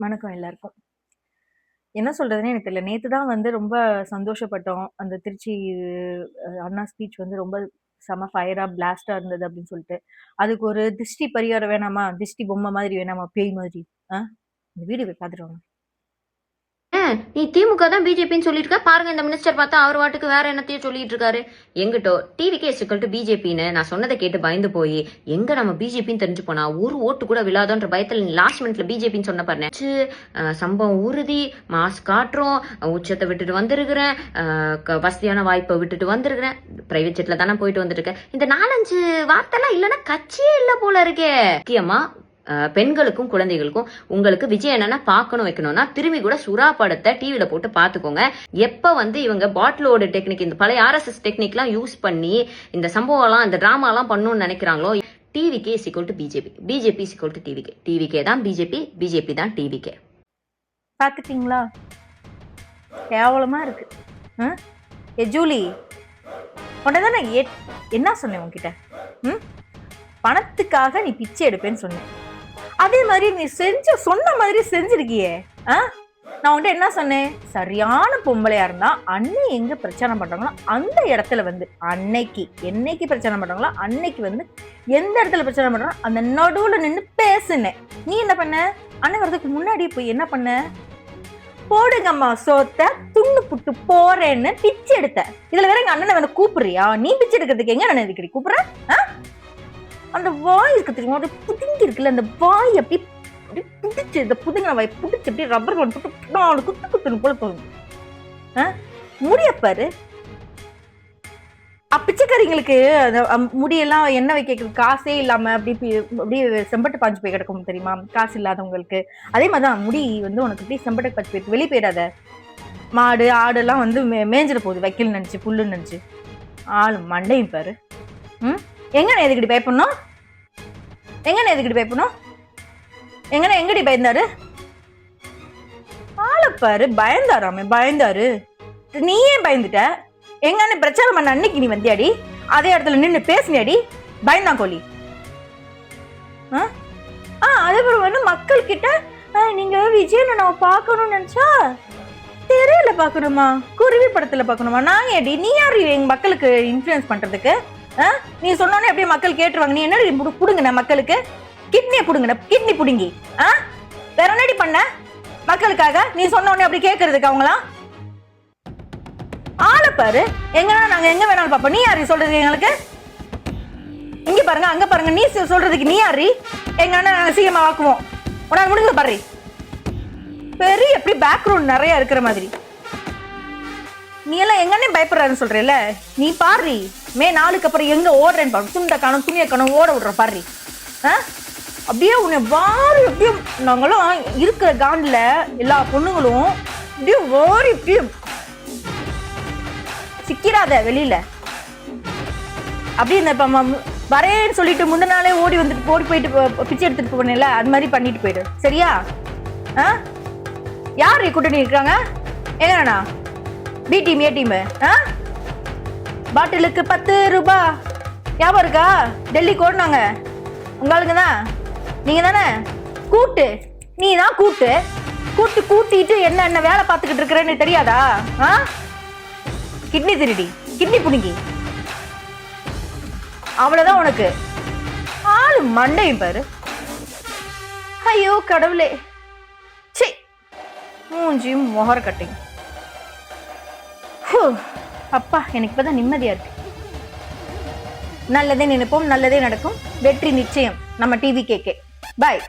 வணக்கம் எல்லாருக்கும். என்ன சொல்றதுன்னே எனக்கு தெரியல. நேத்து தான் வந்து ரொம்ப சந்தோஷப்பட்டோம். அந்த திருச்சி அண்ணா ஸ்பீச் வந்து ரொம்ப செம ஃபயரா, பிளாஸ்ட்டா இருந்தது அப்படின்னு சொல்லிட்டு. அதுக்கு ஒரு திஷ்டி பரிகாரம் வேணாமா? திஷ்டி பொம்மை மாதிரி வேணாமா? பேய் மாதிரி. ஆ? இந்த வீடியோ போய் பார்த்துட்டு வாங்க. நீ திமுக தான் பிஜேபின்னு சொல்லிட்டு இருக்க. பாருங்க இந்த மினிஸ்டர் பார்த்தா அவர் வாட்டுக்கு வேற என்னத்தையும் சொல்லிட்டு இருக்காரு. எங்கிட்டோ டிவிகே சிக்கல் டு பிஜேபின்னு நான் சொன்னதை கேட்டு பயந்து போய் எங்க நம்ம பிஜேபின்னு தெரிஞ்சு போனா ஒரு ஓட்டு கூட விழாதோன்ற பயத்தில் லாஸ்ட் மினிட்ல பிஜேபின்னு சொன்ன பாருங்க. சம்பவம் உறுதி, மாஸ் காட்டுறோம், உச்சத்தை விட்டுட்டு வந்திருக்கிறேன், வசதியான வாய்ப்பை விட்டுட்டு வந்திருக்கிறேன், பிரைவேட் ஜெட்ல தானே போயிட்டு வந்துருக்கேன். இந்த 4-5 வார்த்தைலாம் இல்லைன்னா கட்சியே இல்லை போல இருக்கே. முக்கியமா பெண்களுக்கும் குழந்தைகளுக்கும் உங்களுக்கு விஜய் என்னன்னா பார்க்கணும் வைக்கணும்னா திரும்பி கூட சுறா படத்தை டிவில போட்டு பாத்துக்கோங்க. எப்ப வந்து இவங்க பாட்டிலோட டெக்னிக், இந்த பழைய ஆர்எஸ்எஸ் டெக்னிக் எல்லாம் யூஸ் பண்ணி இந்த சம்பவம் எல்லாம் இந்த டிராமா எல்லாம் பண்ணணும்னு நினைக்கிறாங்களோ, TVK is equal to BJP, BJP is equal to TVK, TVK தான் பிஜேபி, பிஜேபி தான் டிவிகே. பாத்துட்டீங்களா? கேவலமா இருக்கு. ஜூலி உடனே என்ன சொன்னேன் உன்கிட்ட? பணத்துக்காக நீ பிச்சை எடுப்பேன்னு சொன்னேன். அதே மாதிரி நீ சொன்ன மாதிரி செஞ்சிருக்கியே. நான் உன்கிட்ட என்ன சொன்னேன்? சரியான பொம்பளையா இருந்தா அன்னை எங்க பிரச்சனை பண்றாங்களோ அந்த இடத்துல வந்து என்னைக்கு பிரச்சனை பண்றாங்களோ அன்னைக்கு வந்து எந்த இடத்துல பிரச்சனை பண்றாங்களோ அந்த நடுவுல நின்று பேசுனேன். நீ என்ன பண்ண? அண்ணன் வரதுக்கு முன்னாடியே போய் என்ன பண்ண? போடுங்கம்மா சோத்த துண்ணு புட்டு போறேன்னு பிச்சை எடுத்த. இதுல வேற எங்க அண்ணனை வந்து கூப்பிடுறியா? நீ பிச்சை எடுக்கிறதுக்கு எங்க அண்ணன் இதுக்கடி கூப்பிடுற? அந்த வாய் இருக்கு தெரியுமா, அது புதுங்கி இருக்குல்ல, அந்த வாய் அப்படி புடிச்சு, இந்த புதுங்க வாய் புடிச்சு அப்படி ரப்பர் போட்டு 4 குத்து போல தோணும். முடியப்பாரு பிச்சைக்காரிங்களுக்கு முடியெல்லாம் எண்ணெய் வைக்க காசே இல்லாம அப்படியே செம்பட்டு பாஞ்சு போய் கிடக்கும் தெரியுமா, காசு இல்லாதவங்களுக்கு. அதே மாதிரிதான் முடி வந்து உனக்கு அப்படியே செம்பட்டு பாஞ்சு போயிருக்கு. வெளியே போயிடாத. மாடு ஆடு எல்லாம் வந்து மேஞ்சிட போகுது, வைக்கல் நினைச்சு புல்லுன்னு நினைச்சு. ஆளு மண்டையும் பாரு. எங்கண்ணே எதுக்கடி பயப்படணும்? எங்கடி பயந்தாரு? ஆளப்பாரு பயந்தாராமே, பயந்தாரு. நீயே பயந்துட்ட. எங்க பிரச்சாரம் பண்ண அன்னைக்கு நீ வந்தியாடி? அதே இடத்துல நின்று பேசினியாடி? பயந்தான் கோழி. அதே போல வந்து மக்கள் கிட்ட நீங்க விஜய் நான் பார்க்கணும்னு நினைச்சா தெரியல பாக்கணுமா, குருவி படத்துல பாக்கணுமா? நான் ஏடி நீ யாரு எங்க மக்களுக்கு இன்ஃபுளுன்ஸ் பண்றதுக்கு? நீ சொன்னோன்னே அப்படியே மக்கள் கேட்டுருவாங்க. நீ என்ன புடுங்க மக்களுக்கு? கிட்னியை புடுங்க, கிட்னி புடுங்கி. வேற என்னடி பண்ண மக்களுக்காக? நீ சொன்னோன்னே அப்படி கேட்கறதுக்கு அவங்களாம் ஆளப்பாரு. எங்கன்னா நாங்க எங்க வேணாலும் பாப்போம். நீ யாரு சொல்றது எங்களுக்கு? இங்க பாருங்க அங்க பாருங்க, நீ சொல்றதுக்கு நீ யாரு? எங்க அண்ணன் நாங்க சீக்கிரமா வாக்குவோம். உன்னால முடிஞ்சது பாரு. பெரிய எப்படி பேக்ரவுண்ட் நிறைய இருக்கிற மாதிரி நீ எல்லாம் எங்கன்னே பயப்படுறாருன்னு சொல்றேல, நீ பாரு. மே 4க்கு அப்புறம் எங்க ஓடுறேன்னு பாரு. துண்டை காணும் துணியை காணும் ஓட விடுற பாரு. அப்படியே உன்னை வாரி அப்படியே நாங்களும் இருக்கிற காண்டில் எல்லா பொண்ணுங்களும் அப்படியே வாரி அப்படியே சிக்கிறாத வெளியில. அப்படியே இந்த வரேன்னு சொல்லிட்டு முந்தின நாளே ஓடி போயிட்டு பிச்சை எடுத்துட்டு போனேன்ல, அது மாதிரி பண்ணிட்டு போயிடு. சரியா? யார் கூட்டணி இருக்காங்க? எங்கண்ணா பி டீம், ஏ டீம். பாட்டிலுக்கு 10 ரூபாய் ஞாபகம் இருக்கா? டெல்லிக்கு ஓடினாங்க உங்களுக்கு தான். நீங்க தானே கூட்டு, நீ தான் கூட்டிட்டு என்ன வேலை பார்த்துக்கிட்டு இருக்கிறேன்னு தெரியாதா? கிட்னி திருடி, கிட்னி புடுங்கி, அவ்வளவுதான் உனக்கு. ஆளு மண்டையும் பாரு. ஐயோ கடவுளே, சே மூஞ்சியும் மொஹர கட்டிங். அப்பா எனக்கு இப்பதான் நிம்மதியா இருக்கு. நல்லதே நினைப்போம், நல்லதே நடக்கும். வெற்றி நிச்சயம். நம்ம டிவிகே. பாய்.